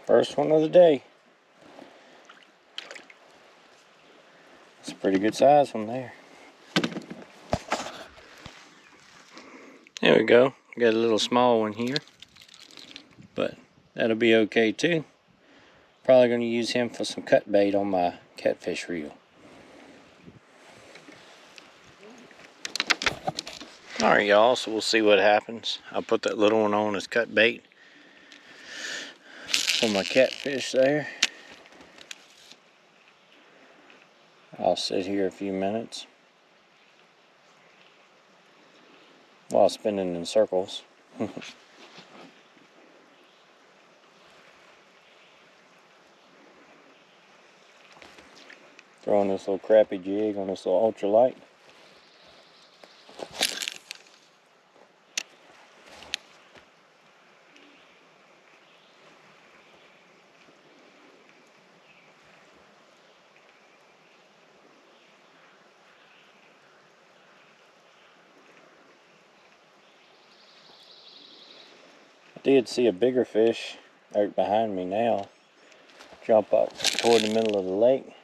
First one of the day. It's a pretty good size one there. There we go. Got a little small one here, but that'll be okay too. Probably going to use him for some cut bait on my catfish reel. Alright y'all, so we'll see what happens. I'll put that little one on as cut bait for my catfish there. I'll sit here a few minutes while spinning in circles. Throwing this little crappy jig on this little ultralight. I did see a bigger fish right behind me now jump up toward the middle of the lake.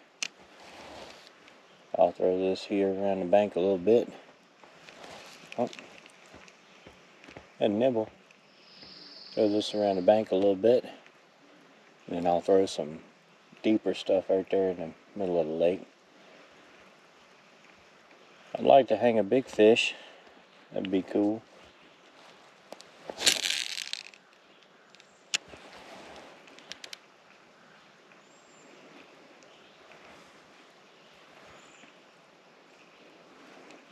I'll throw this here around the bank a little bit. Oh, and nibble. Throw this around the bank a little bit. And then I'll throw some deeper stuff right there in the middle of the lake. I'd like to hang a big fish. That'd be cool.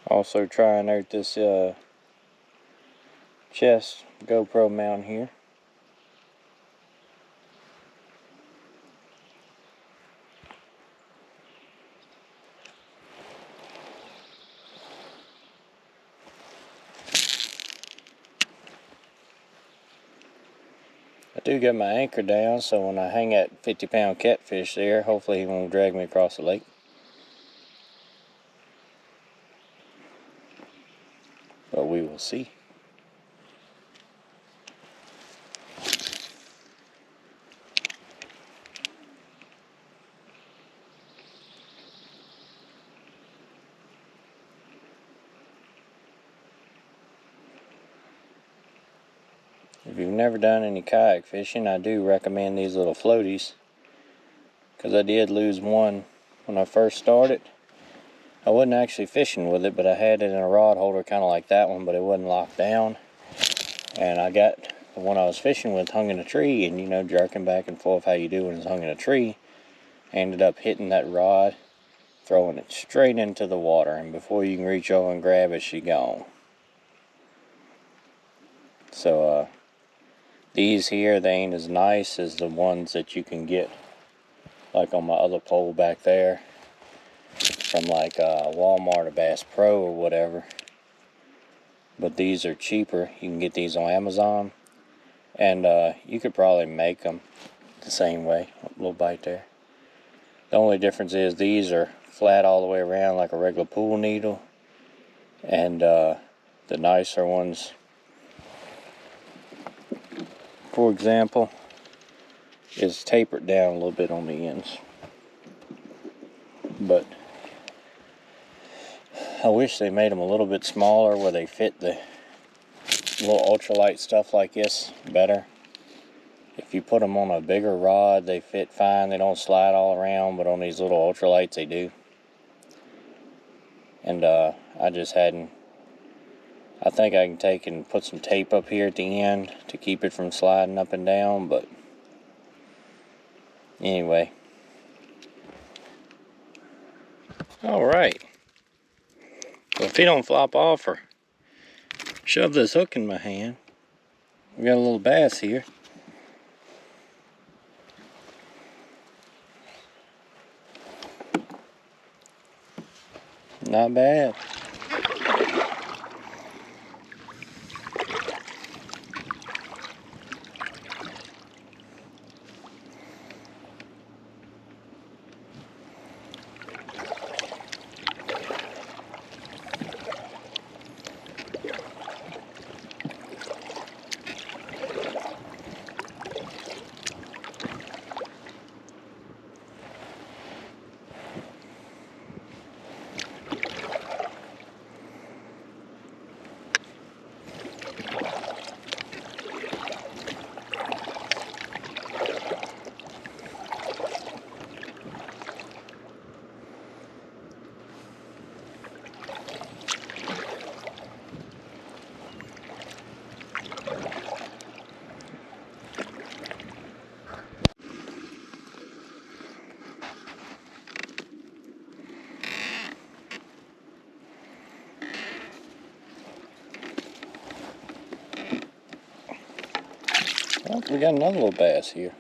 Also trying out this chest GoPro mount here. I do get my anchor down, so when I hang that 50-pound catfish there, hopefully he won't drag me across the lake. But we will see. If you've never done any kayak fishing, I do recommend these little floaties, because I did lose one when I first started. I wasn't actually fishing with it, but I had it in a rod holder kind of like that one, but it wasn't locked down. And I got the one I was fishing with hung in a tree, and you know, jerking back and forth how you do when it's hung in a tree. I ended up hitting that rod, throwing it straight into the water, and before you can reach over and grab it, she's gone. So these here, they ain't as nice as the ones that you can get like on my other pole back there from like Walmart or Bass Pro or whatever. But these are cheaper. You can get these on Amazon, and you could probably make them the same way. A little bite there. The only difference is these are flat all the way around like a regular pool needle, and the nicer ones, for example, is tapered down a little bit on the ends. But I wish they made them a little bit smaller where they fit the little ultralight stuff like this better. If you put them on a bigger rod, they fit fine. They don't slide all around, but on these little ultralights, they do. And I just hadn't. I think I can take and put some tape up here at the end to keep it from sliding up and down, but anyway. Alright. So if he don't flop off or shove this hook in my hand, we got a little bass here. Not bad. Well, we got another little bass here.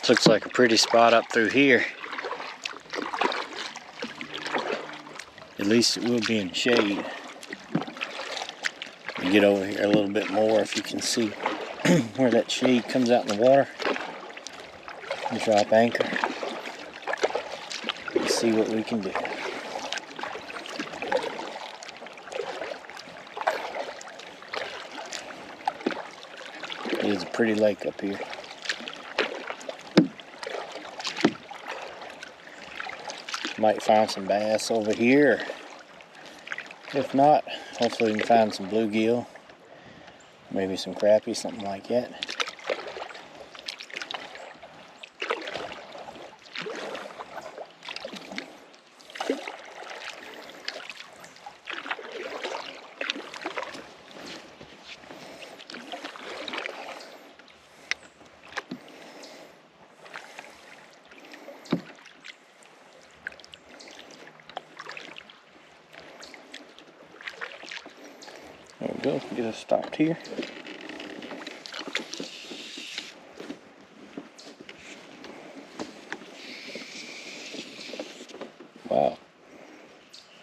Looks like a pretty spot up through here. At least it will be in shade. You get over here a little bit more if you can see where that shade comes out in the water. And drop anchor. Let's see what we can do. It is a pretty lake up here. Might find some bass over here. If not, hopefully we can find some bluegill. Maybe some crappie, something like that. There we go, get us stopped here. Wow,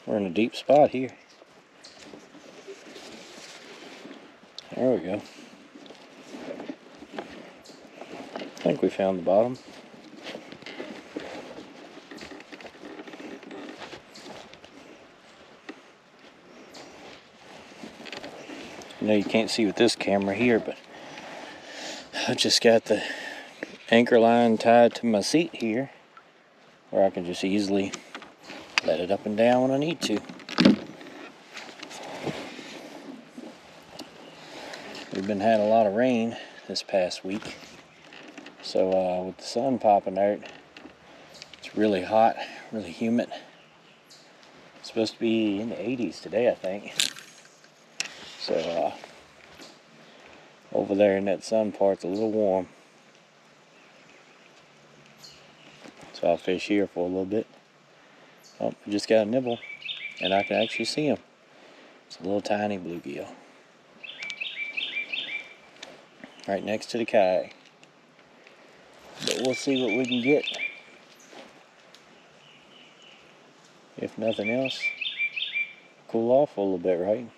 we're in a deep spot here. There we go. I think we found the bottom. I know you can't see with this camera here, but I just got the anchor line tied to my seat here where I can just easily let it up and down when I need to. We've been having a lot of rain this past week, so with the sun popping out, it's really hot, really humid. It's supposed to be in the 80s today, I think. So over there in that sun part's a little warm. So I'll fish here for a little bit. Oh, I just got a nibble, and I can actually see him. It's a little tiny bluegill. Right next to the kayak. But we'll see what we can get. If nothing else, cool off a little bit, right?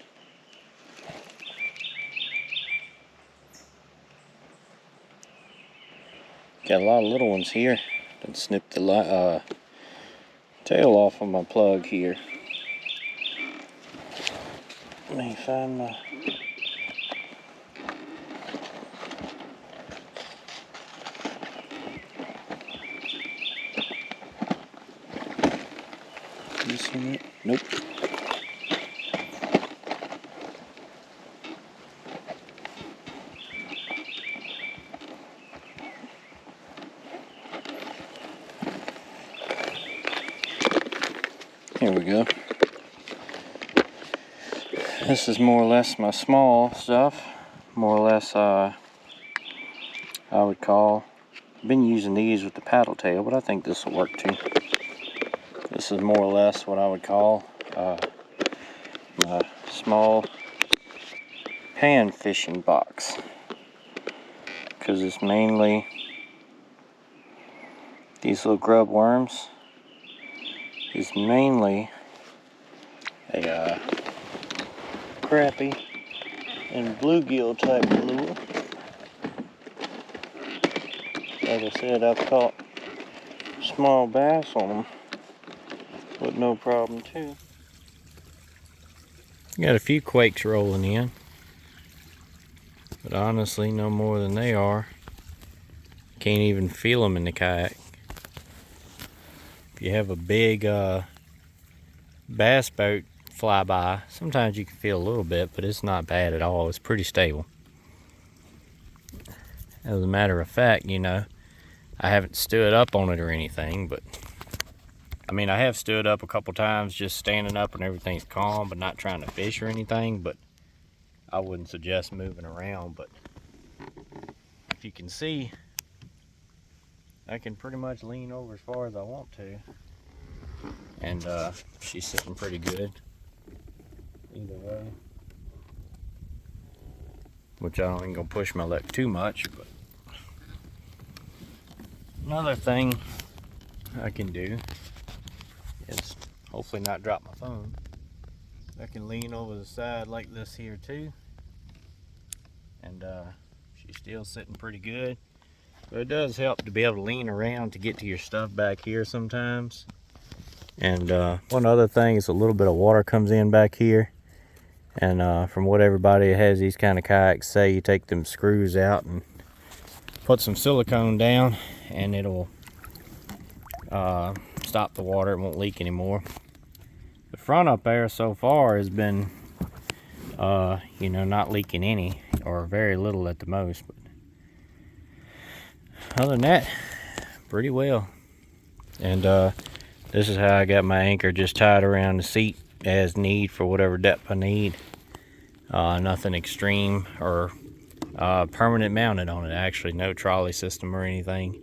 Got a lot of little ones here. Done snipped the tail off of my plug here. Let me find my... You see it? Nope. Here we go. This is more or less my small stuff. More or less I would call. I've been using these with the paddle tail, but I think this will work too. This is more or less what I would call my small pan fishing box. Because it's mainly these little grub worms. Is mainly a crappie and bluegill type lure. Like I said, I've caught small bass on them with no problem too. Got a few quakes rolling in, but honestly no more than they are. Can't even feel them in the kayak. If you have a big bass boat fly by, sometimes you can feel a little bit, but it's not bad at all. It's pretty stable. As a matter of fact, you know, I haven't stood up on it or anything, but I mean, I have stood up a couple times just standing up and everything's calm, but not trying to fish or anything. But I wouldn't suggest moving around. But if you can see, I can pretty much lean over as far as I want to, and she's sitting pretty good either way, which I ain't gonna push my luck too much. But another thing I can do is hopefully not drop my phone. I can lean over the side like this here too, and she's still sitting pretty good. But it does help to be able to lean around to get to your stuff back here sometimes. And one other thing is a little bit of water comes in back here, and from what everybody that has these kind of kayaks say, you take them screws out and put some silicone down and it'll stop the water. It won't leak anymore. The front up there so far has been you know, not leaking any, or very little at the most, but other than that, pretty well. And this is how I got my anchor, just tied around the seat as need for whatever depth I need. Nothing extreme or permanent mounted on it, actually. No trolley system or anything.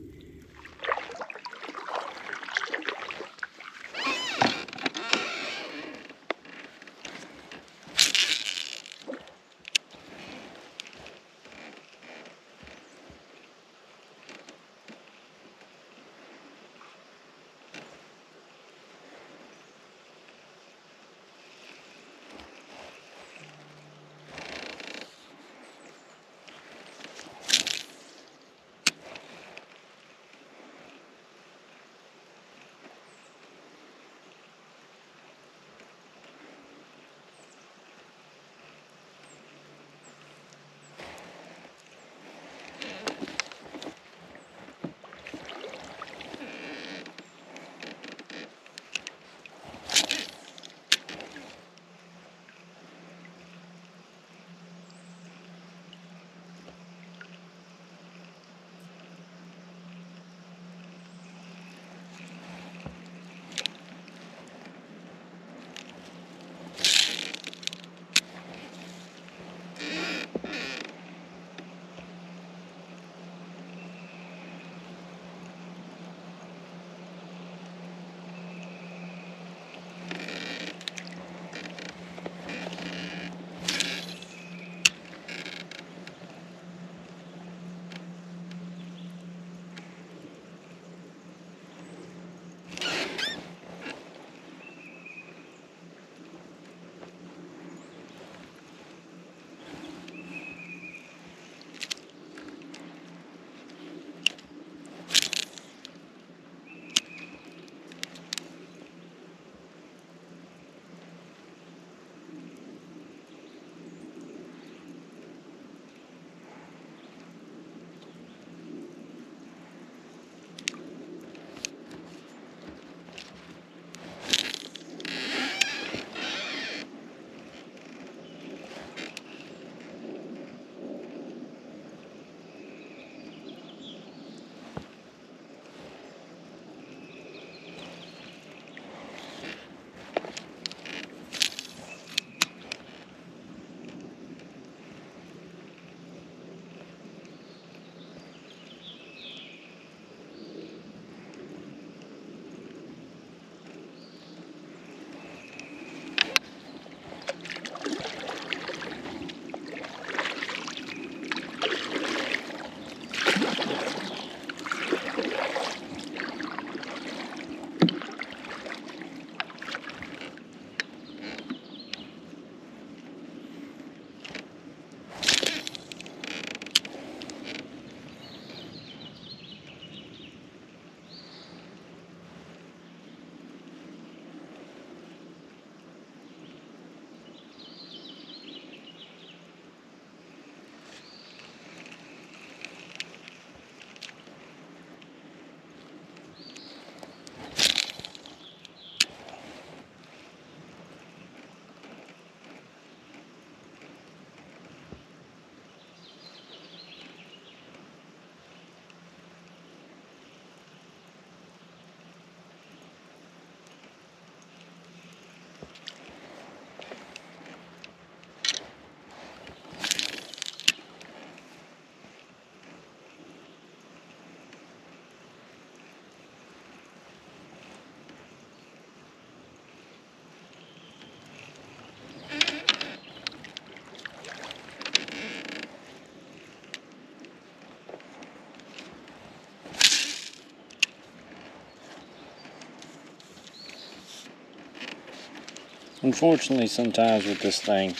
Unfortunately, sometimes with this thing,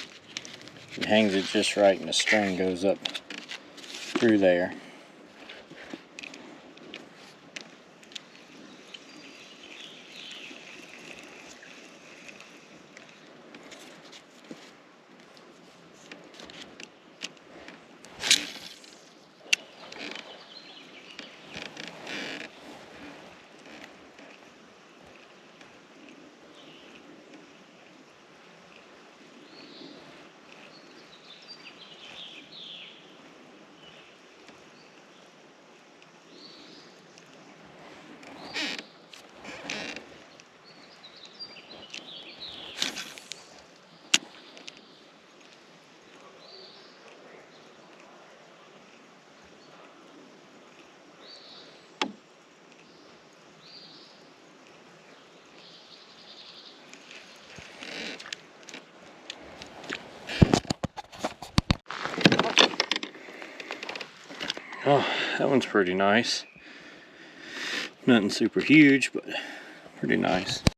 it hangs it just right and the string goes up through there. Oh, that one's pretty nice. Nothing super huge, but pretty nice.